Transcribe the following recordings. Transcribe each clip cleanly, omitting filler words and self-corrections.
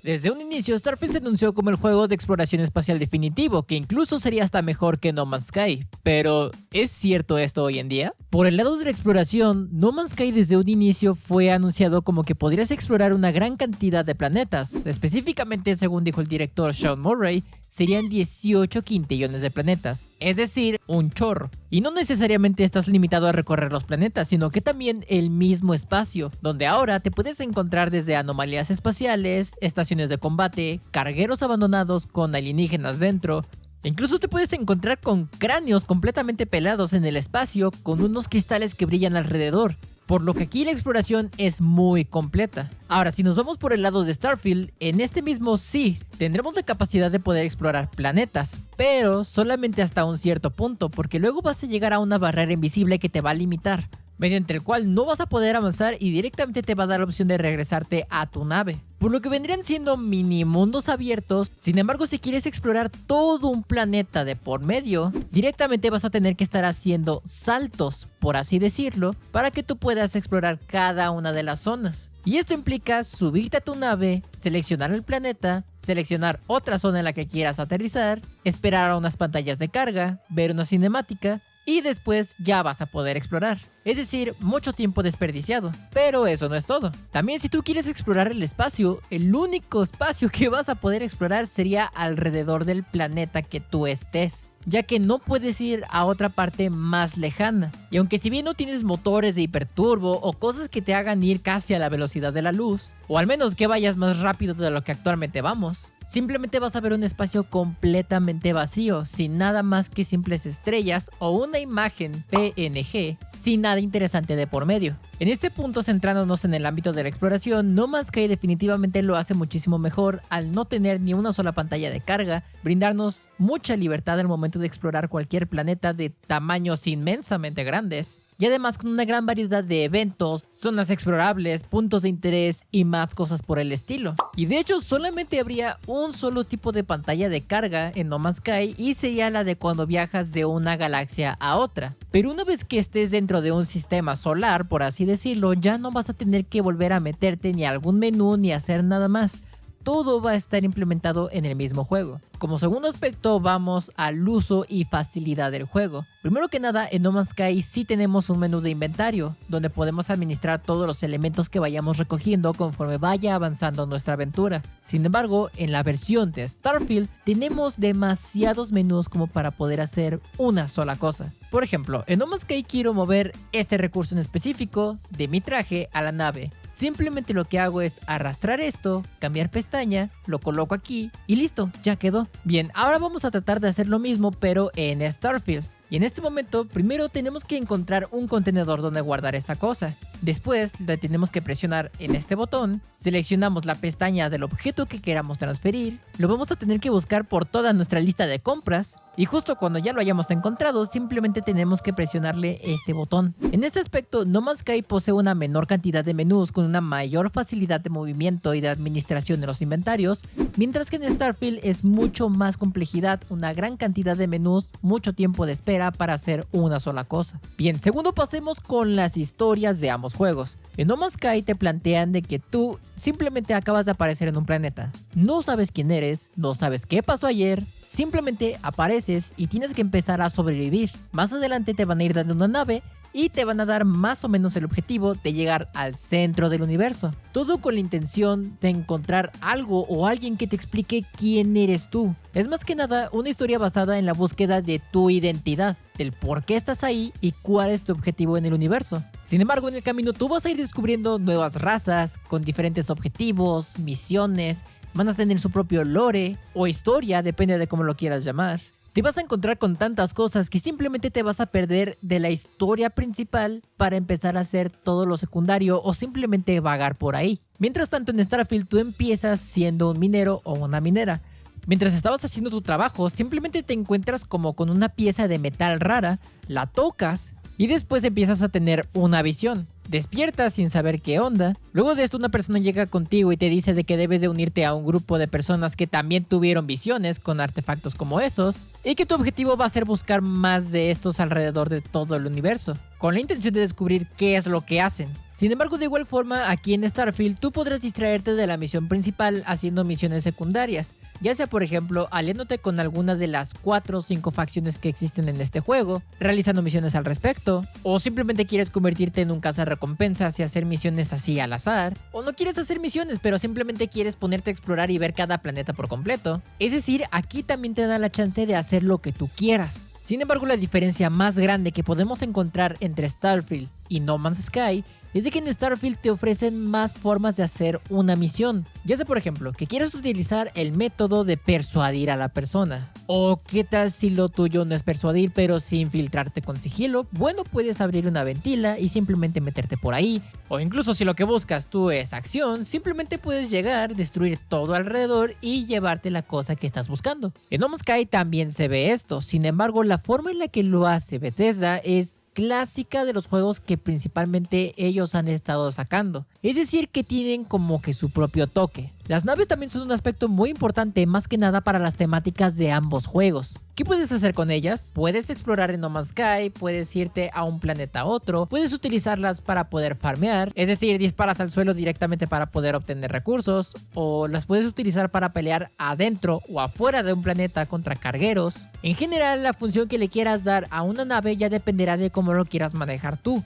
Desde un inicio, Starfield se anunció como el juego de exploración espacial definitivo, que incluso sería hasta mejor que No Man's Sky. Pero, ¿es cierto esto hoy en día? Por el lado de la exploración, No Man's Sky desde un inicio fue anunciado como que podrías explorar una gran cantidad de planetas. Específicamente, según dijo el director Sean Murray, serían 18 quintillones de planetas, es decir, un chorro. Y no necesariamente estás limitado a recorrer los planetas, sino que también el mismo espacio, donde ahora te puedes encontrar desde anomalías espaciales, estaciones de combate, cargueros abandonados con alienígenas dentro. Incluso te puedes encontrar con cráneos completamente pelados en el espacio con unos cristales que brillan alrededor. Por lo que aquí la exploración es muy completa. Ahora, si nos vamos por el lado de Starfield, en este mismo sí, tendremos la capacidad de poder explorar planetas, pero solamente hasta un cierto punto, porque luego vas a llegar a una barrera invisible que te va a limitar, mediante el cual no vas a poder avanzar y directamente te va a dar la opción de regresarte a tu nave. Por lo que vendrían siendo mini mundos abiertos. Sin embargo, si quieres explorar todo un planeta de por medio, directamente vas a tener que estar haciendo saltos, por así decirlo, para que tú puedas explorar cada una de las zonas. Y esto implica subirte a tu nave, seleccionar el planeta, seleccionar otra zona en la que quieras aterrizar, esperar a unas pantallas de carga, ver una cinemática, y después ya vas a poder explorar. Es decir, mucho tiempo desperdiciado. Pero eso no es todo. También si tú quieres explorar el espacio, el único espacio que vas a poder explorar sería alrededor del planeta que tú estés, ya que no puedes ir a otra parte más lejana. Y aunque si bien no tienes motores de hiperturbo o cosas que te hagan ir casi a la velocidad de la luz, o al menos que vayas más rápido de lo que actualmente vamos, simplemente vas a ver un espacio completamente vacío, sin nada más que simples estrellas o una imagen PNG, sin nada interesante de por medio. En este punto, centrándonos en el ámbito de la exploración, No Man's Sky definitivamente lo hace muchísimo mejor al no tener ni una sola pantalla de carga, brindarnos mucha libertad al momento de explorar cualquier planeta de tamaños inmensamente grandes. Y además con una gran variedad de eventos, zonas explorables, puntos de interés y más cosas por el estilo. Y de hecho solamente habría un solo tipo de pantalla de carga en No Man's Sky y sería la de cuando viajas de una galaxia a otra. Pero una vez que estés dentro de un sistema solar, por así decirlo, ya no vas a tener que volver a meterte ni a algún menú ni hacer nada más. Todo va a estar implementado en el mismo juego. Como segundo aspecto, vamos al uso y facilidad del juego. Primero que nada, en No Man's Sky sí tenemos un menú de inventario, donde podemos administrar todos los elementos que vayamos recogiendo conforme vaya avanzando nuestra aventura. Sin embargo, en la versión de Starfield tenemos demasiados menús como para poder hacer una sola cosa. Por ejemplo, en No Man's Sky quiero mover este recurso en específico de mi traje a la nave. Simplemente lo que hago es arrastrar esto, cambiar pestaña, lo coloco aquí y listo, ya quedó. Bien, ahora vamos a tratar de hacer lo mismo pero en Starfield. Y en este momento, primero tenemos que encontrar un contenedor donde guardar esa cosa. Después le tenemos que presionar en este botón, seleccionamos la pestaña del objeto que queramos transferir, lo vamos a tener que buscar por toda nuestra lista de compras y justo cuando ya lo hayamos encontrado simplemente tenemos que presionarle este botón. En este aspecto, No Man's Sky posee una menor cantidad de menús con una mayor facilidad de movimiento y de administración de los inventarios, mientras que en Starfield es mucho más complejidad, una gran cantidad de menús, mucho tiempo de espera para hacer una sola cosa. Bien, segundo pasemos con las historias de ambos juegos. En No Man's Sky te plantean de que tú simplemente acabas de aparecer en un planeta. No sabes quién eres, no sabes qué pasó ayer, simplemente apareces y tienes que empezar a sobrevivir. Más adelante te van a ir dando una nave y te van a dar más o menos el objetivo de llegar al centro del universo. Todo con la intención de encontrar algo o alguien que te explique quién eres tú. Es más que nada una historia basada en la búsqueda de tu identidad, del por qué estás ahí y cuál es tu objetivo en el universo. Sin embargo, en el camino tú vas a ir descubriendo nuevas razas con diferentes objetivos, misiones, van a tener su propio lore o historia, depende de cómo lo quieras llamar. Te vas a encontrar con tantas cosas que simplemente te vas a perder de la historia principal para empezar a hacer todo lo secundario o simplemente vagar por ahí. Mientras tanto, en Starfield tú empiezas siendo un minero o una minera. Mientras estabas haciendo tu trabajo, simplemente te encuentras como con una pieza de metal rara, la tocas y después empiezas a tener una visión. Despiertas sin saber qué onda. Luego de esto una persona llega contigo y te dice de que debes de unirte a un grupo de personas que también tuvieron visiones con artefactos como esos y que tu objetivo va a ser buscar más de estos alrededor de todo el universo, con la intención de descubrir qué es lo que hacen. Sin embargo, de igual forma, aquí en Starfield tú podrás distraerte de la misión principal haciendo misiones secundarias, ya sea por ejemplo aliándote con alguna de las 4 o 5 facciones que existen en este juego, realizando misiones al respecto, o simplemente quieres convertirte en un cazarrecompensas y hacer misiones así al azar, o no quieres hacer misiones pero simplemente quieres ponerte a explorar y ver cada planeta por completo. Es decir, aquí también te da la chance de hacer lo que tú quieras. Sin embargo, la diferencia más grande que podemos encontrar entre Starfield y No Man's Sky es de que en Starfield te ofrecen más formas de hacer una misión. Ya sea por ejemplo que quieres utilizar el método de persuadir a la persona. O qué tal si lo tuyo no es persuadir pero sí infiltrarte con sigilo. Bueno, puedes abrir una ventila y simplemente meterte por ahí. O incluso si lo que buscas tú es acción, simplemente puedes llegar, destruir todo alrededor y llevarte la cosa que estás buscando. En No Man's Sky también se ve esto. Sin embargo, la forma en la que lo hace Bethesda es clásica de los juegos que principalmente ellos han estado sacando. Es decir, que tienen como que su propio toque. Las naves también son un aspecto muy importante, más que nada para las temáticas de ambos juegos. ¿Qué puedes hacer con ellas? Puedes explorar en No Man's Sky, puedes irte a un planeta a otro, puedes utilizarlas para poder farmear, es decir, disparas al suelo directamente para poder obtener recursos, o las puedes utilizar para pelear adentro o afuera de un planeta contra cargueros. En general, la función que le quieras dar a una nave ya dependerá de cómo lo quieras manejar tú.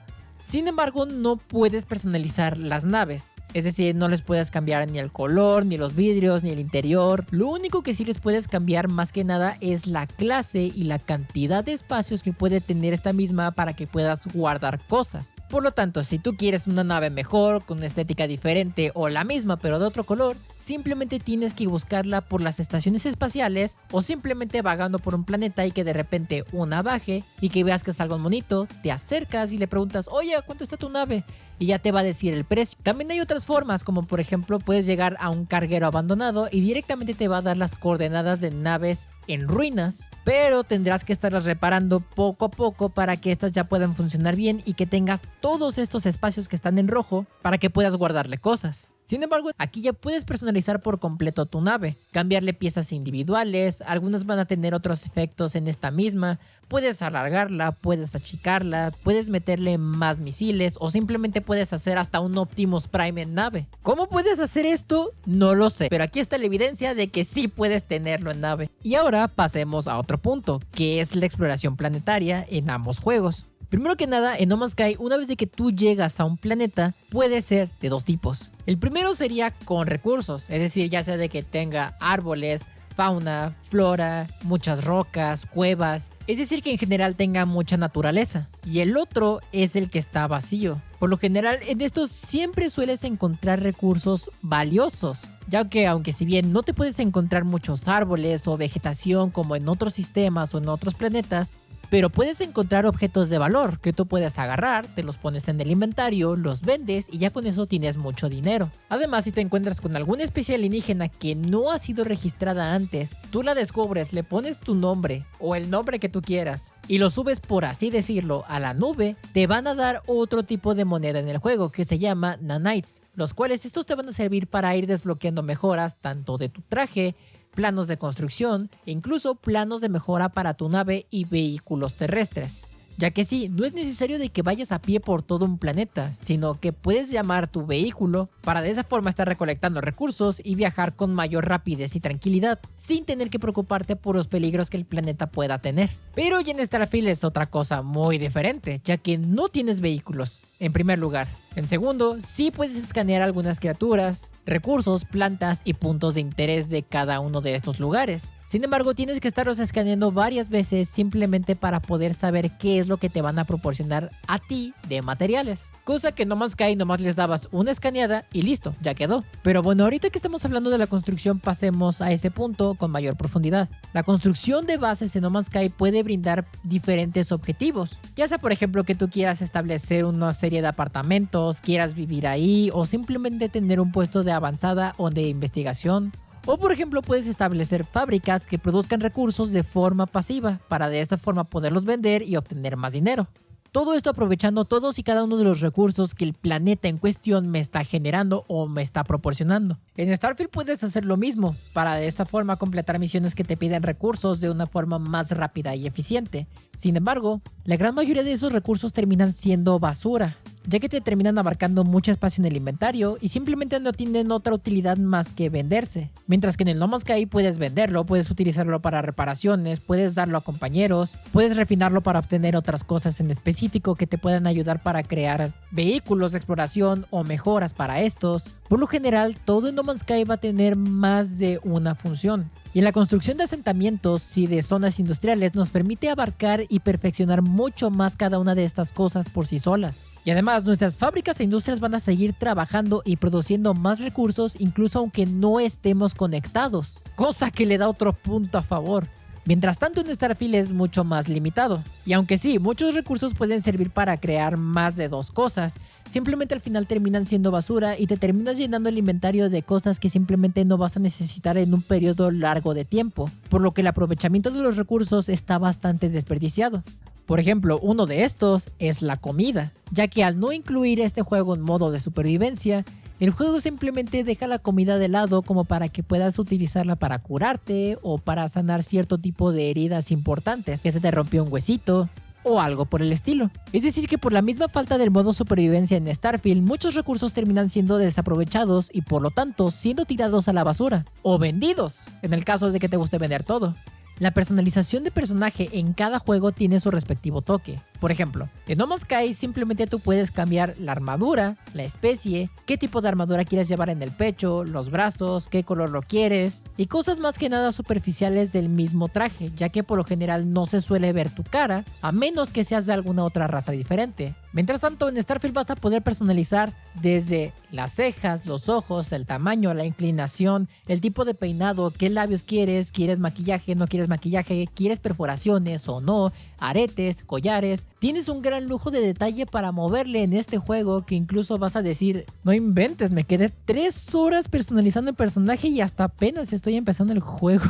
Sin embargo, no puedes personalizar las naves. Es decir, no les puedes cambiar ni el color, ni los vidrios, ni el interior. Lo único que sí les puedes cambiar más que nada es la clase y la cantidad de espacios que puede tener esta misma para que puedas guardar cosas. Por lo tanto, si tú quieres una nave mejor, con una estética diferente o la misma pero de otro color, simplemente tienes que buscarla por las estaciones espaciales o simplemente vagando por un planeta y que de repente una baje y que veas que es algo bonito, te acercas y le preguntas, oye, ¿cuánto está tu nave? Y ya te va a decir el precio. También hay otras formas, como por ejemplo puedes llegar a un carguero abandonado y directamente te va a dar las coordenadas de naves en ruinas, pero tendrás que estarlas reparando poco a poco para que estas ya puedan funcionar bien y que tengas todos estos espacios que están en rojo para que puedas guardarle cosas. Sin embargo, aquí ya puedes personalizar por completo tu nave, cambiarle piezas individuales, algunas van a tener otros efectos en esta misma, puedes alargarla, puedes achicarla, puedes meterle más misiles o simplemente puedes hacer hasta un Optimus Prime en nave. ¿Cómo puedes hacer esto? No lo sé, pero aquí está la evidencia de que sí puedes tenerlo en nave. Y ahora pasemos a otro punto, que es la exploración planetaria en ambos juegos. Primero que nada, en No Man's Sky, una vez de que tú llegas a un planeta, puede ser de dos tipos. El primero sería con recursos, es decir, ya sea de que tenga árboles, fauna, flora, muchas rocas, cuevas, es decir, que en general tenga mucha naturaleza. Y el otro es el que está vacío. Por lo general, en estos siempre sueles encontrar recursos valiosos, ya que aunque si bien no te puedes encontrar muchos árboles o vegetación como en otros sistemas o en otros planetas, pero puedes encontrar objetos de valor que tú puedes agarrar, te los pones en el inventario, los vendes y ya con eso tienes mucho dinero. Además, si te encuentras con alguna especie alienígena que no ha sido registrada antes, tú la descubres, le pones tu nombre o el nombre que tú quieras y lo subes, por así decirlo, a la nube, te van a dar otro tipo de moneda en el juego que se llama nanites, los cuales estos te van a servir para ir desbloqueando mejoras tanto de tu traje, planos de construcción e incluso planos de mejora para tu nave y vehículos terrestres. Ya que sí, no es necesario de que vayas a pie por todo un planeta, sino que puedes llamar tu vehículo para de esa forma estar recolectando recursos y viajar con mayor rapidez y tranquilidad, sin tener que preocuparte por los peligros que el planeta pueda tener. Pero ya en Starfield es otra cosa muy diferente, ya que no tienes vehículos, en primer lugar. En segundo, sí puedes escanear algunas criaturas, recursos, plantas y puntos de interés de cada uno de estos lugares. Sin embargo, tienes que estarlos escaneando varias veces simplemente para poder saber qué es lo que te van a proporcionar a ti de materiales. Cosa que en No Man's Sky nomás les dabas una escaneada y listo, ya quedó. Pero bueno, ahorita que estamos hablando de la construcción, pasemos a ese punto con mayor profundidad. La construcción de bases en No Man's Sky puede brindar diferentes objetivos. Ya sea por ejemplo que tú quieras establecer una serie de apartamentos, quieras vivir ahí o simplemente tener un puesto de avanzada o de investigación. O por ejemplo puedes establecer fábricas que produzcan recursos de forma pasiva para de esta forma poderlos vender y obtener más dinero. Todo esto aprovechando todos y cada uno de los recursos que el planeta en cuestión me está generando o me está proporcionando. En Starfield puedes hacer lo mismo para de esta forma completar misiones que te piden recursos de una forma más rápida y eficiente. Sin embargo, la gran mayoría de esos recursos terminan siendo basura. ya que te terminan abarcando mucho espacio en el inventario y simplemente no tienen otra utilidad más que venderse. Mientras que en el No Man's Sky puedes venderlo, puedes utilizarlo para reparaciones, puedes darlo a compañeros, puedes refinarlo para obtener otras cosas en específico que te puedan ayudar para crear vehículos de exploración o mejoras para estos. Por lo general, todo en No Man's Sky va a tener más de una función. Y la construcción de asentamientos y de zonas industriales nos permite abarcar y perfeccionar mucho más cada una de estas cosas por sí solas. Y además, nuestras fábricas e industrias van a seguir trabajando y produciendo más recursos incluso aunque no estemos conectados, cosa que le da otro punto a favor. Mientras tanto, en Starfield es mucho más limitado. Y aunque sí, muchos recursos pueden servir para crear más de dos cosas, simplemente al final terminan siendo basura y te terminas llenando el inventario de cosas que simplemente no vas a necesitar en un periodo largo de tiempo, por lo que el aprovechamiento de los recursos está bastante desperdiciado. Por ejemplo, uno de estos es la comida, ya que al no incluir este juego en modo de supervivencia, el juego simplemente deja la comida de lado como para que puedas utilizarla para curarte o para sanar cierto tipo de heridas importantes, que se te rompió un huesito o algo por el estilo. Es decir que por la misma falta del modo supervivencia en Starfield, muchos recursos terminan siendo desaprovechados y por lo tanto siendo tirados a la basura o vendidos, en el caso de que te guste vender todo. La personalización de personaje en cada juego tiene su respectivo toque. Por ejemplo, en No Man's Sky simplemente tú puedes cambiar la armadura, la especie, qué tipo de armadura quieres llevar en el pecho, los brazos, qué color lo quieres y cosas más que nada superficiales del mismo traje, ya que por lo general no se suele ver tu cara a menos que seas de alguna otra raza diferente. Mientras tanto, en Starfield vas a poder personalizar desde las cejas, los ojos, el tamaño, la inclinación, el tipo de peinado, qué labios quieres, quieres maquillaje, no quieres maquillaje, quieres perforaciones o no, aretes, collares. Tienes un gran lujo de detalle para moverle en este juego que incluso vas a decir, no inventes, me quedé 3 horas personalizando el personaje y hasta apenas estoy empezando el juego.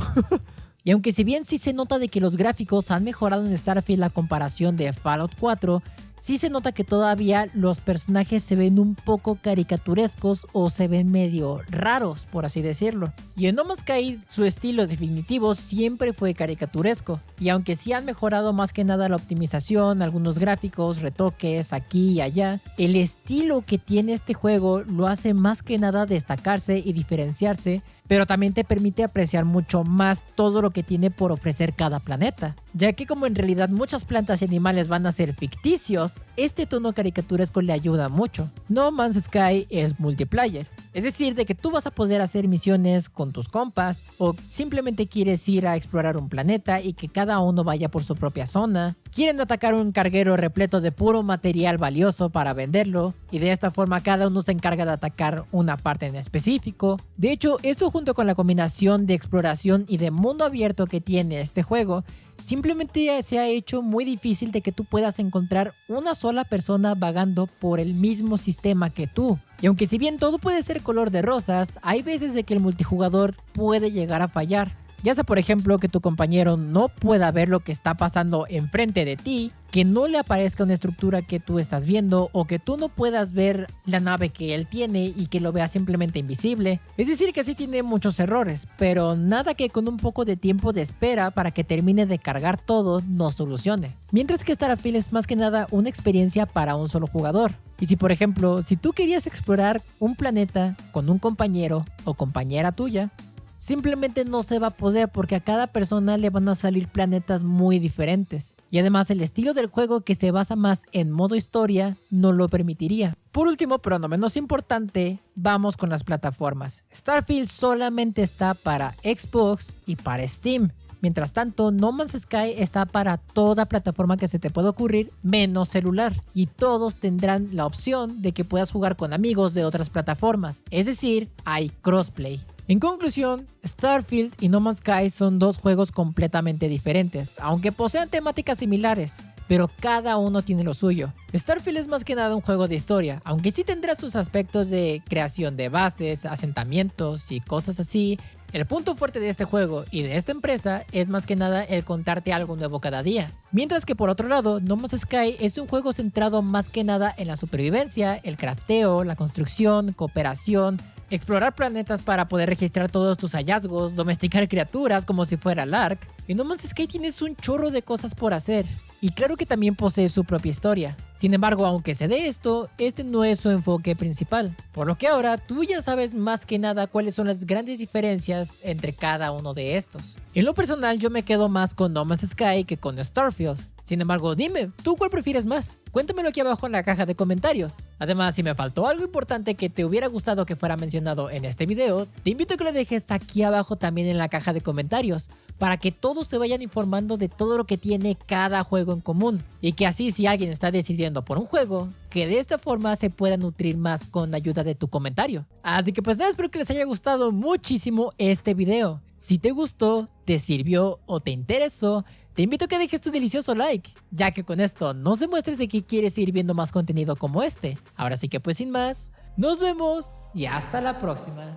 Y aunque si bien sí se nota de que los gráficos han mejorado en Starfield a comparación de Fallout 4, sí se nota que todavía los personajes se ven un poco caricaturescos o se ven medio raros, por así decirlo. Y en No Man's Sky su estilo definitivo siempre fue caricaturesco. Y aunque sí han mejorado más que nada la optimización, algunos gráficos, retoques aquí y allá, el estilo que tiene este juego lo hace más que nada destacarse y diferenciarse, pero también te permite apreciar mucho más todo lo que tiene por ofrecer cada planeta, ya que como en realidad muchas plantas y animales van a ser ficticios, este tono caricaturesco le ayuda mucho. No Man's Sky es multiplayer, es decir, de que tú vas a poder hacer misiones con tus compas o simplemente quieres ir a explorar un planeta y que cada uno vaya por su propia zona. Quieren atacar un carguero repleto de puro material valioso para venderlo y de esta forma cada uno se encarga de atacar una parte en específico. De hecho, esto junto con la combinación de exploración y de mundo abierto que tiene este juego, simplemente se ha hecho muy difícil de que tú puedas encontrar una sola persona vagando por el mismo sistema que tú. Y aunque si bien todo puede ser color de rosas, hay veces de que el multijugador puede llegar a fallar. Ya sea por ejemplo que tu compañero no pueda ver lo que está pasando enfrente de ti, que no le aparezca una estructura que tú estás viendo o que tú no puedas ver la nave que él tiene y que lo veas simplemente invisible. Es decir que sí tiene muchos errores, pero nada que con un poco de tiempo de espera para que termine de cargar todo no solucione. Mientras que Starfield es más que nada una experiencia para un solo jugador. Y si por ejemplo, si tú querías explorar un planeta con un compañero o compañera tuya, simplemente no se va a poder porque a cada persona le van a salir planetas muy diferentes. Y además el estilo del juego que se basa más en modo historia no lo permitiría. Por último, pero no menos importante, vamos con las plataformas. Starfield solamente está para Xbox y para Steam. Mientras tanto, No Man's Sky está para toda plataforma que se te pueda ocurrir, menos celular. Y todos tendrán la opción de que puedas jugar con amigos de otras plataformas. Es decir, hay crossplay. En conclusión, Starfield y No Man's Sky son dos juegos completamente diferentes, aunque posean temáticas similares, pero cada uno tiene lo suyo. Starfield es más que nada un juego de historia, aunque sí tendrá sus aspectos de creación de bases, asentamientos y cosas así. El punto fuerte de este juego y de esta empresa es más que nada el contarte algo nuevo cada día. Mientras que por otro lado, No Man's Sky es un juego centrado más que nada en la supervivencia, el crafteo, la construcción, cooperación, explorar planetas para poder registrar todos tus hallazgos, domesticar criaturas como si fuera el Ark. En No Man's Sky tienes un chorro de cosas por hacer. Y claro que también posee su propia historia. Sin embargo, aunque se dé esto, este no es su enfoque principal. Por lo que ahora tú ya sabes más que nada cuáles son las grandes diferencias entre cada uno de estos. En lo personal yo me quedo más con No Man's Sky que con Starfield. Sin embargo, dime, ¿tú cuál prefieres más? Cuéntamelo aquí abajo en la caja de comentarios. Además, si me faltó algo importante que te hubiera gustado que fuera mencionado en este video, te invito a que lo dejes aquí abajo también en la caja de comentarios, para que todos se vayan informando de todo lo que tiene cada juego en común, y que así si alguien está decidiendo por un juego, que de esta forma se pueda nutrir más con ayuda de tu comentario. Así que pues nada, espero que les haya gustado muchísimo este video. Si te gustó, te sirvió o te interesó, te invito a que dejes tu delicioso like, ya que con esto nos demuestres de que quieres seguir viendo más contenido como este. Ahora sí que pues sin más, nos vemos y hasta la próxima.